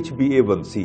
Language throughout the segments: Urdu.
HbA1c,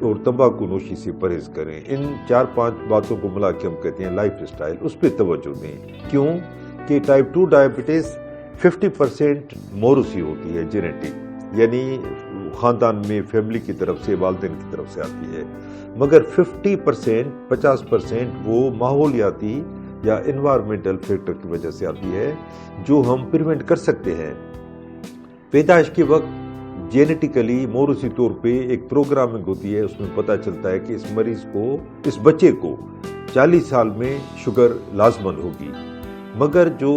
اور تمباکو نوشی سے پرہیز کریں. ان 4-5 باتوں کو ملا کے ہم کہتے ہیں لائف اسٹائل. اس پہ توجہ دیں. کیوں کہ ٹائپ 2 ڈائبٹیز 50% موروثی ہوتی ہے، جینیٹک، یعنی خاندان میں فیملی کی طرف سے، والدین کی طرف سے آتی ہے. مگر 50% وہ ماحولیاتی یا انوائرمنٹل فیکٹر کی وجہ سے آتی ہے، جو ہم پریونٹ کر سکتے ہیں. پیدائش کے وقت جینیٹیکلی موروثی طور پہ ایک پروگرامنگ ہوتی ہے. اس میں پتہ چلتا ہے کہ اس مریض کو، اس بچے کو 40 سال میں شوگر لازمن ہوگی. مگر جو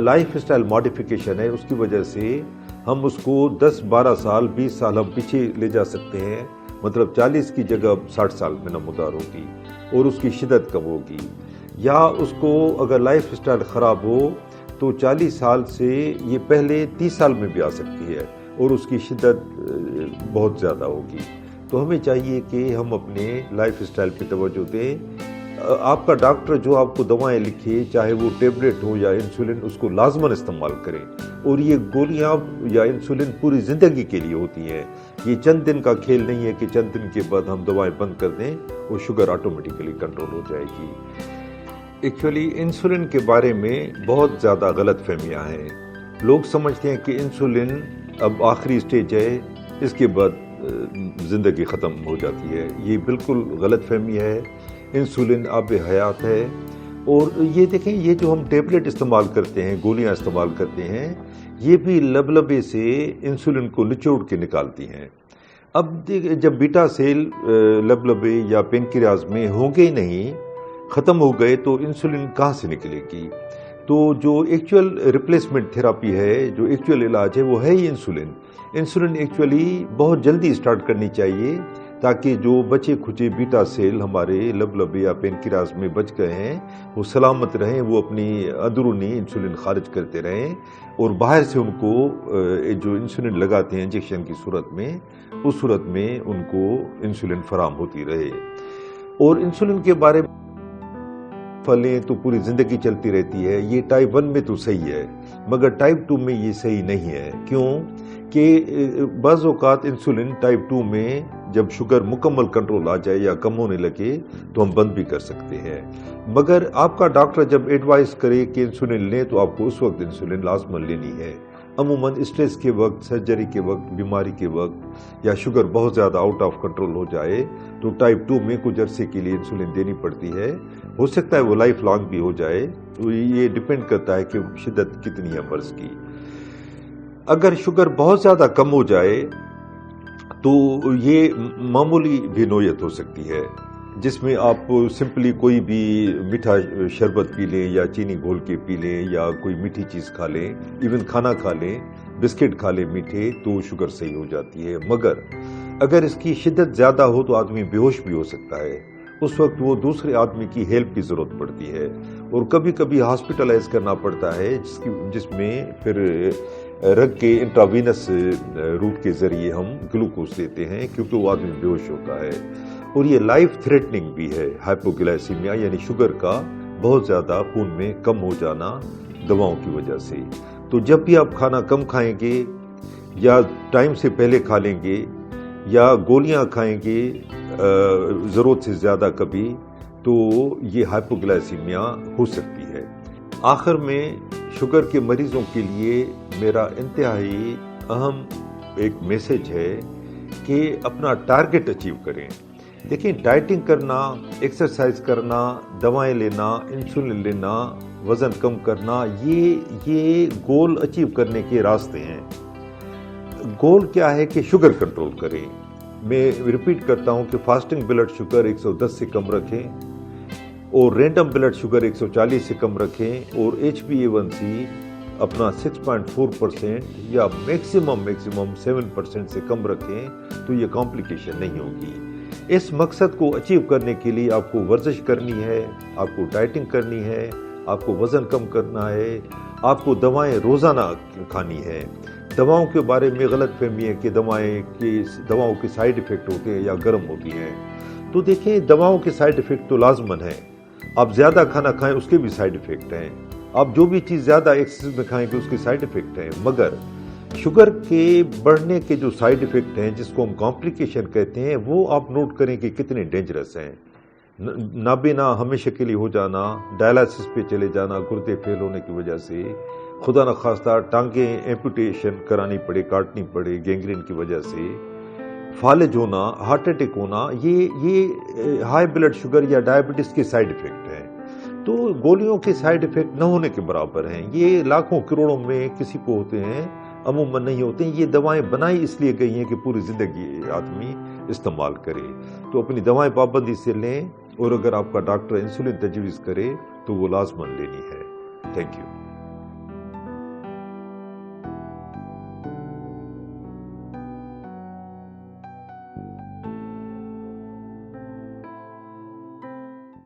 لائف اسٹائل ماڈیفیکیشن ہے، اس کی وجہ سے ہم اس کو 10-12 سال 20 سال ہم پیچھے لے جا سکتے ہیں. مطلب 40 کی جگہ 60 سال میں نمودار ہوگی اور اس کی شدت کم ہوگی. یا اس کو اگر لائف اسٹائل خراب ہو تو 40 سال سے یہ پہلے 30 سال میں بھی آ سکتی ہے اور اس کی شدت بہت زیادہ ہوگی. تو ہمیں چاہیے کہ ہم اپنے لائف اسٹائل پہ توجہ دیں. آپ کا ڈاکٹر جو آپ کو دوائیں لکھے، چاہے وہ ٹیبلٹ ہو یا انسولن، اس کو لازماً استعمال کریں. اور یہ گولیاں یا انسولن پوری زندگی کے لیے ہوتی ہیں. یہ چند دن کا کھیل نہیں ہے کہ چند دن کے بعد ہم دوائیں بند کر دیں اور شوگر آٹومیٹیکلی کنٹرول ہو جائے گی. ایکچولی انسولن کے بارے میں بہت زیادہ غلط فہمیاں ہیں. لوگ سمجھتے ہیں کہ انسولن اب آخری سٹیج ہے، اس کے بعد زندگی ختم ہو جاتی ہے. یہ بالکل غلط فہمی ہے. انسولن آب حیات ہے. اور یہ دیکھیں، یہ جو ہم ٹیبلٹ استعمال کرتے ہیں، گولیاں استعمال کرتے ہیں، یہ بھی لبلبے سے انسولن کو نچوڑ کے نکالتی ہیں. اب جب بیٹا سیل لبلبے یا پینکریاز میں ہوں گے نہیں، ختم ہو گئے، تو انسولن کہاں سے نکلے گی؟ تو جو ایکچول ریپلیسمنٹ تھراپی ہے، جو ایکچول علاج ہے، وہ ہے ہی انسولن. انسولن ایکچولی بہت جلدی اسٹارٹ کرنی چاہیے تاکہ جو بچے کھچے بیٹا سیل ہمارے لبلبے یا پینکریاز میں بچ گئے ہیں وہ سلامت رہیں، وہ اپنی اندرونی انسولن خارج کرتے رہیں، اور باہر سے ان کو جو انسولن لگاتے ہیں انجیکشن کی صورت میں، اس صورت میں ان کو انسولن فراہم ہوتی رہے. اور انسولن کے بارے میں پھلیں تو پوری زندگی چلتی رہتی ہے. یہ ٹائپ 1 میں تو صحیح ہے، مگر ٹائپ 2 میں یہ صحیح نہیں ہے. کیوں کہ بعض اوقات انسولن ٹائپ 2 میں جب شوگر مکمل کنٹرول آ جائے یا کم ہونے لگے تو ہم بند بھی کر سکتے ہیں. مگر آپ کا ڈاکٹر جب ایڈوائز کرے کہ انسولن لیں تو آپ کو اس وقت انسولن لازماً لینی ہے. عموماً اسٹریس کے وقت، سرجری کے وقت، بیماری کے وقت، یا شوگر بہت زیادہ آؤٹ آف کنٹرول ہو جائے تو ٹائپ 2 میں کچھ عرصے کے لیے انسولن دینی پڑتی ہے. ہو سکتا ہے وہ لائف لانگ بھی ہو جائے. تو یہ ڈیپینڈ کرتا ہے کہ شدت کتنی ہے مرض کی. اگر شوگر بہت زیادہ کم ہو جائے تو یہ معمولی بھی نوعیت ہو سکتی ہے، جس میں آپ سمپلی کوئی بھی میٹھا شربت پی لیں یا چینی گھول کے پی لیں یا کوئی میٹھی چیز کھا لیں، ایون کھانا کھا لیں، بسکٹ کھا لیں میٹھے، تو شوگر صحیح ہو جاتی ہے. مگر اگر اس کی شدت زیادہ ہو تو آدمی بے ہوش بھی ہو سکتا ہے. اس وقت وہ دوسرے آدمی کی ہیلپ کی ضرورت پڑتی ہے اور کبھی کبھی ہاسپٹلائز کرنا پڑتا ہے، جس میں پھر رگ کے انٹراوینس روٹ کے ذریعے ہم گلوکوز دیتے ہیں، کیونکہ وہ آدمی بے ہوش ہوتا ہے. اور یہ لائف تھریٹننگ بھی ہے ہائپوگلائسیمیا، یعنی شوگر کا بہت زیادہ خون میں کم ہو جانا دواؤں کی وجہ سے. تو جب بھی آپ کھانا کم کھائیں گے یا ٹائم سے پہلے کھا لیں گے یا گولیاں کھائیں گے ضرورت سے زیادہ کبھی، تو یہ ہائپوگلائسیمیا ہو سکتی ہے. آخر میں شوگر کے مریضوں کے لیے میرا انتہائی اہم ایک میسج ہے کہ اپنا ٹارگٹ اچیو کریں. دیکھیں، ڈائٹنگ کرنا، ایکسرسائز کرنا، دوائیں لینا، انسولن لینا، وزن کم کرنا، یہ گول اچیو کرنے کے راستے ہیں. گول کیا ہے کہ شوگر کنٹرول کریں. میں ریپیٹ کرتا ہوں کہ فاسٹنگ بلڈ شوگر 110 سے کم رکھیں اور رینڈم بلڈ شوگر 140 سے کم رکھیں اور HbA1c اپنا 6.4% یا میکسیمم 7% سے کم رکھیں تو یہ کمپلیکیشن نہیں ہوگی. اس مقصد کو اچیو کرنے کے لیے آپ کو ورزش کرنی ہے، آپ کو ڈائٹنگ کرنی ہے، آپ کو وزن کم کرنا ہے، آپ کو دوائیں روزانہ کھانی ہے. دواؤں کے بارے میں غلط فہمی ہے کہ دواؤں کے سائیڈ ایفیکٹ ہوتے ہیں یا گرم ہوتی ہیں. تو دیکھیں، دواؤں کے سائیڈ ایفیکٹ تو لازمن ہیں. آپ زیادہ کھانا کھائیں اس کے بھی سائیڈ ایفیکٹ ہیں. آپ جو بھی چیز زیادہ ایکسس میں کھائیں گے اس کے سائیڈ ایفیکٹ ہیں. مگر شوگر کے بڑھنے کے جو سائیڈ ایفیکٹ ہیں جس کو ہم کمپلیکیشن کہتے ہیں وہ آپ نوٹ کریں کہ کتنے ڈینجرس ہیں. نابینا ہمیشہ کے لیے ہو جانا، ڈائلائسس پہ چلے جانا گردے فیل ہونے کی وجہ سے، خدا نخواستہ ٹانگیں ایمپوٹیشن کرانی پڑے، کاٹنی پڑے گینگرین کی وجہ سے، فالج ہونا، ہارٹ اٹیک ہونا، یہ ہائی بلڈ شوگر یا ڈائبٹیز کے سائیڈ ایفیکٹ ہیں. تو گولیوں کے سائیڈ ایفیکٹ نہ ہونے کے برابر ہیں. یہ لاکھوں کروڑوں میں کسی کو ہوتے ہیں، عموماً نہیں ہوتے ہیں. یہ دوائیں بنائی اس لیے گئی ہیں کہ پوری زندگی آدمی استعمال کرے. تو اپنی دوائیں پابندی سے لیں، اور اگر آپ کا ڈاکٹر انسولین تجویز کرے تو وہ لازماً لینی ہے. Thank you.